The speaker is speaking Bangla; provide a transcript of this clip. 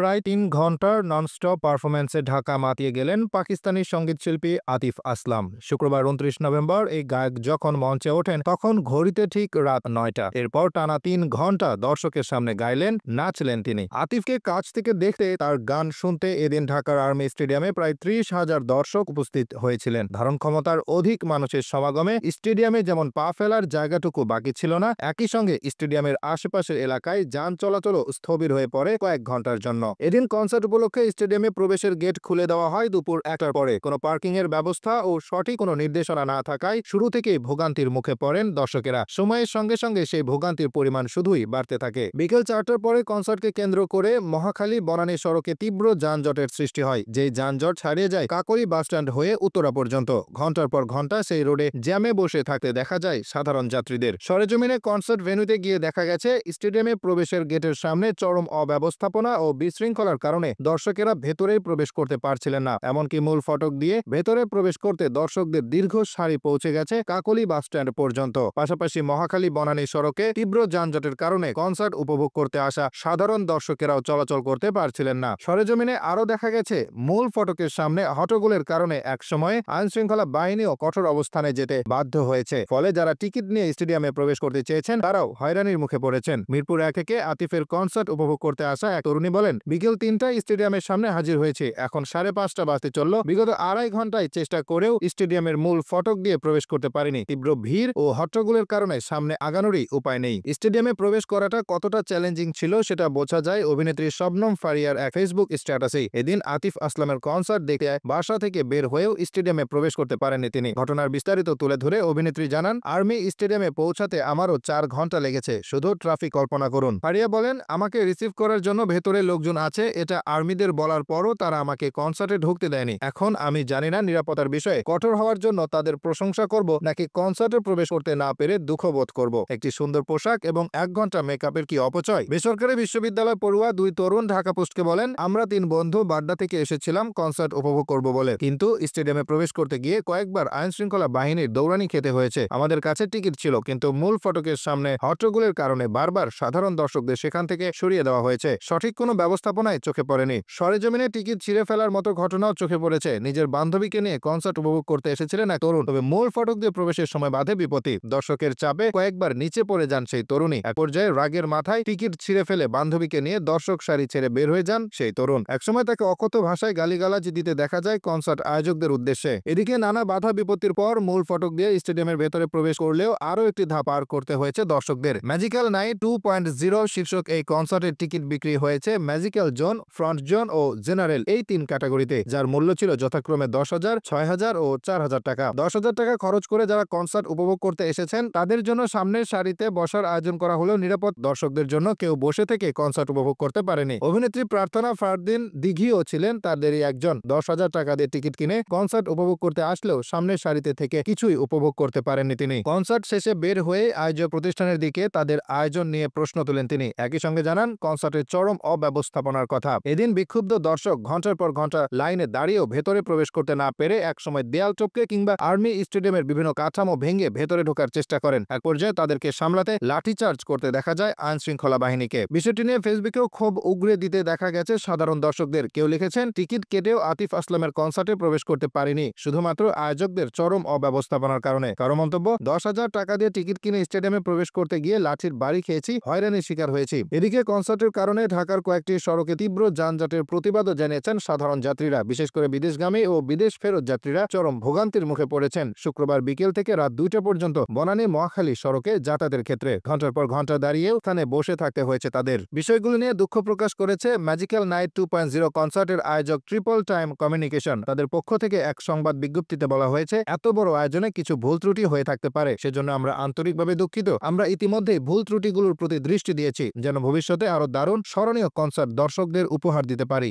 প্রায় ৩ ঘন্টার ননস্টপ পারফরম্যান্সে ঢাকা মাতিয়ে গেলেন পাকিস্তানি সঙ্গীতশিল্পী আতিফ আসলাম। শুক্রবার ২৯ নভেম্বর এই গায়ক যখন মঞ্চে ওঠেন তখন ঘড়িতে ঠিক রাত ৯টা। এরপর টানা ৩ ঘন্টা দর্শকের সামনে গাইলেন, নাচলেন তিনি। আতিফকে কাছ থেকে দেখতে, তার গান শুনতে এদিন ঢাকার আর্মি স্টেডিয়ামে প্রায় ৩০,০০০ দর্শক উপস্থিত হয়েছিলেন। ধারণ ক্ষমতার অধিক মানুষের সমাগমে স্টেডিয়ামে যেমন পা ফেলার জায়গাটুকু বাকি ছিল না, একই সঙ্গে স্টেডিয়ামের আশেপাশের এলাকায় যান চলাচলও স্থবির হয়ে পড়ে কয়েক ঘন্টার জন্য। এদিন কনসার্ট উপলক্ষে স্টেডিয়ামে প্রবেশের গেট খুলে দেওয়া হয় দুপুর ১টার পরে। কোনো পার্কিং এর ব্যবস্থা ও সঠিক কোনো নির্দেশনা না থাকায় শুরু থেকেই ভোগান্তির মুখে পড়েন দর্শকেরা। সময়ের সঙ্গে সঙ্গে সেই ভোগান্তির পরিমাণ শুধুই বাড়তে থাকে। বিকেল ৪টার পরে কনসার্টকে কেন্দ্র করে মহাখালী বনানী সড়কে তীব্র যানজটের সৃষ্টি হয়। যেই যানজট ছাড়িয়ে যায় কাকলী বাসস্ট্যান্ড হয়ে উত্তরা পর্যন্ত। ঘন্টার পর ঘন্টা সেই রোডে জ্যামে বসে থাকতে দেখা যায় সাধারণ যাত্রীদের। সরেজমিনে কনসার্ট ভেন্যুতে গিয়ে দেখা গেছে স্টেডিয়ামে প্রবেশের গেটের সামনে চরম অব্যবস্থাপনা ও বিশৃঙ্খলার কারণে দর্শকেরা ভেতরেই প্রবেশ করতে পারছিলেন না। এমনকি মূল ফটক দিয়ে ভেতরে প্রবেশ করতে দর্শকদের দীর্ঘ সারি পৌঁছে গেছে কাকলী বাসস্ট্যান্ড পর্যন্ত। পাশাপাশি মহাখালী বনানী সড়কে তীব্র যানজটের কারণে কনসার্ট উপভোগ করতে আসা সাধারণ দর্শকেরাও চলাচল করতে পারছিলেন না। সরেজমিনে আরও দেখা গেছে মূল ফটকের সামনে হট্টগোলের কারণে একসময়ে আইনশৃঙ্খলা বাহিনীও কঠোর অবস্থানে যেতে বাধ্য হয়েছে। ফলে যারা টিকিট নিয়ে স্টেডিয়ামে প্রবেশ করতে চেয়েছেন তারাও হয়রানির মুখে পড়েছেন। মিরপুর ১ থেকে আতিফের কনসার্ট উপভোগ করতে আসা এক তরুণী বলেন, বিকেল ৩টায় স্টেডিয়ামের সামনে হাজির হয়েছে, এখন ৫:৩০ বাজতে চলল। বিগত আড়াই ঘন্টায় চেষ্টা করেও স্টেডিয়ামের মূল ফটক দিয়ে প্রবেশ করতে পারিনি। তীব্র ভিড় ও হট্টগোলের কারণে সামনে আগানোরই উপায় নেই। স্টেডিয়ামে প্রবেশ করাটা কতটা চ্যালেঞ্জিং ছিল সেটা বোঝা যায় অভিনেত্রী শবনম ফারিয়ার এক ফেসবুক স্ট্যাটাসেই। এদিন আতিফ আসলামের কনসার্ট দেখতে বাসা থেকে বের হয়েও স্টেডিয়ামে প্রবেশ করতে পারেননি তিনি। ঘটনার বিস্তারিত তুলে ধরে অভিনেত্রী জানান, আর্মি স্টেডিয়ামে পৌঁছাতে আমারও ৪ ঘন্টা লেগেছে, শুধু ট্রাফিক কল্পনা করুন। ফারিয়া বলেন, আমাকে রিসিভ করার জন্য ভেতরে লোকজন আছে, এটা আর্মিদের বলার পরও তারা আমাকে কনসার্টে ঢুকতে দেয়নি। এখন আমি জানি না নিরাপত্তার বিষয়ে কঠোর হওয়ার জন্য তাদের প্রশংসা করব নাকি কনসার্টে প্রবেশ করতে না পেরে দুঃখবোধ করব। একটি সুন্দর পোশাক এবং ১ ঘন্টা মেকআপের কি অপচয়। বেসরকারি বিশ্ববিদ্যালয় পড়ুয়া ২ তরুণ ঢাকা পোস্টকে বলেন, আমরা ৩ বন্ধু বাড্ডা থেকে এসেছিলাম কনসার্ট উপভোগ করব বলে, কিন্তু স্টেডিয়ামে প্রবেশ করতে গিয়ে কয়েকবার আইনশৃঙ্খলা বাহিনীর দৌড়ানি খেতে হয়েছে। আমাদের কাছে টিকিট ছিল, কিন্তু মূল ফটকের সামনে হট্টগোলের কারণে বারবার সাধারণ দর্শকদের সেখান থেকে সরিয়ে দেওয়া হয়েছে। সঠিক কোনো ব্যবস্থাপনায় চোখে পড়েনি। সরেজমিনে টিকিট ছিঁড়ে ফেলার মতো ঘটনাও চোখে পড়েছে। নিজের বান্ধবীকে নিয়ে কনসার্ট উপভোগ করতে এসেছিলেন এক তরুণ, তবে মূল ফটক দিয়ে প্রবেশের সময় বাধে বিপত্তি। দর্শকের চাপে কয়েকবার নিচে পড়ে যান সেই তরুণী। এক পর্যায়ে রাগের মাথায় টিকিট ছিঁড়ে ফেলে বান্ধবীকে নিয়ে দর্শক সারি ছেড়ে বের হয়ে যান সেই তরুণ। একসময় তাকে অকথ্য ভাষায় গালিগালাজ দিতে দেখা যায় কনসার্ট আয়োজকদের উদ্দেশ্যে। এদিকে নানা বাধা বিপত্তির পর মূল ফটক দিয়ে স্টেডিয়ামের ভেতরে প্রবেশ করলেও আরও একটি ধাপ পার করতে হয়েছে দর্শকদের। ম্যাজিক্যাল নাইট 2.0 শীর্ষক এই কনসার্টের টিকিট বিক্রি হয়েছে ম্যাজিক্যাল জোন, ফ্রন্ট জোন ও জেনারেল এই ৩ ক্যাটাগরিতে, যার মূল্য ছিল যথাক্রমে ১০,০০০, ৬,০০০ ও ৪,০০০ টাকা। ১০,০০০ টাকা খরচ করে যারা কনসার্ট উপভোগ করতে এসেছেন তাদের জন্য সামনের সারিতে বসার আয়োজন করা হলেও নিরাপদ। দর্শকদের জন্য কেউ বসে থেকে কনসার্ট উপভোগ করতে পারেনি। অভিনেত্রী প্রার্থনা ফারদিন দিঘিও ছিলেন তাদেরই একজন। ১০,০০০ টাকা দিয়ে টিকিট কিনে কনসার্ট উপভোগ করতে আসলেও সামনের সারিতে থেকে কিছুই উপভোগ করতে পারেননি তিনি। কনসার্ট শেষে বের হয়ে আয়োজক প্রতিষ্ঠানের দিকে তাদের আয়োজন নিয়ে প্রশ্ন তোলেন তিনি। একই সঙ্গে জানান কনসার্টের চরম অব্যবস্থাপনার কথা। এদিন বিক্ষুব্ধ দর্শক ঘন্টার পর ঘন্টা লাইনে দাঁড়িয়েও ভেতরে প্রবেশ করতে না পেরে একসময় দেয়াল টপকে কিংবা আর্মি স্টেডিয়ামের বিভিন্ন কাঠামো ভেঙে ভেতরে ঢোকার চেষ্টা করেন। এক পর্যায়ে তাদেরকে সামলাতে লাঠিচার্জ করতে দেখা যায় আইন শৃঙ্খলা বাহিনীকে। বিষয়টি নিয়ে ফেসবুকেও ক্ষোভ উগরে দিতে দেখা গেছে সাধারণ দর্শকদের। কেউ লিখেছেন, টিকিট কেটেও আতিফ আসলামের কনসার্টে প্রবেশ করতে পারিনি, শুধুমাত্র আয়োজকদের চরম অব্যবস্থাপনার কারণে। কারো মন্তব্য, ১০,০০০ টাকা দিয়ে টিকিট কিনে স্টেডিয়ামে প্রবেশ করতে গিয়ে লাঠির বাড়ি খেয়েছি, হয়রানির শিকার হয়েছি। এদিকে কনসার্টের কারণে ঢাকার কয়েকটি সড়কে তীব্র যানজটের প্রতিবাদও জানিয়েছেন সাধারণ যাত্রীরা। বিশেষ করে বিদেশগামী ও বিদেশ ফেরত যাত্রীরা চরম ভোগান্তির মুখে পড়েছেন শুক্রবার বিকেল থেকে রাত ২টা পর্যন্ত বনানী মহাখালী সড়কে যাতায়াতের ক্ষেত্রে। ঘন্টার পর ঘন্টা দাঁড়িয়েও স্থানে বসে থাকতে হয়েছে তাদের। বিষয়গুলো নিয়ে দুঃখ প্রকাশ করেছে ম্যাজিক্যাল নাইট 2.0 কনসার্টের আয়োজক ট্রিপল টাইম কমিউনিকেশন। তাদের পক্ষ থেকে এক সংবাদ বিজ্ঞপ্তিতে বলা হয়েছে, এত বড় আয়োজনে কিছু ভুল ত্রুটি হয়ে থাকতে পারে, সেজন্য আমরা আন্তরিকভাবে দুঃখিত। আমরা ইতিমধ্যেই ভুল ত্রুটিগুলোর প্রতি দৃষ্টি দিয়েছি, যেন ভবিষ্যতে আরো দারুণ স্মরণীয় কনসার্ট দর্শকদের উপহার দিতে পারি।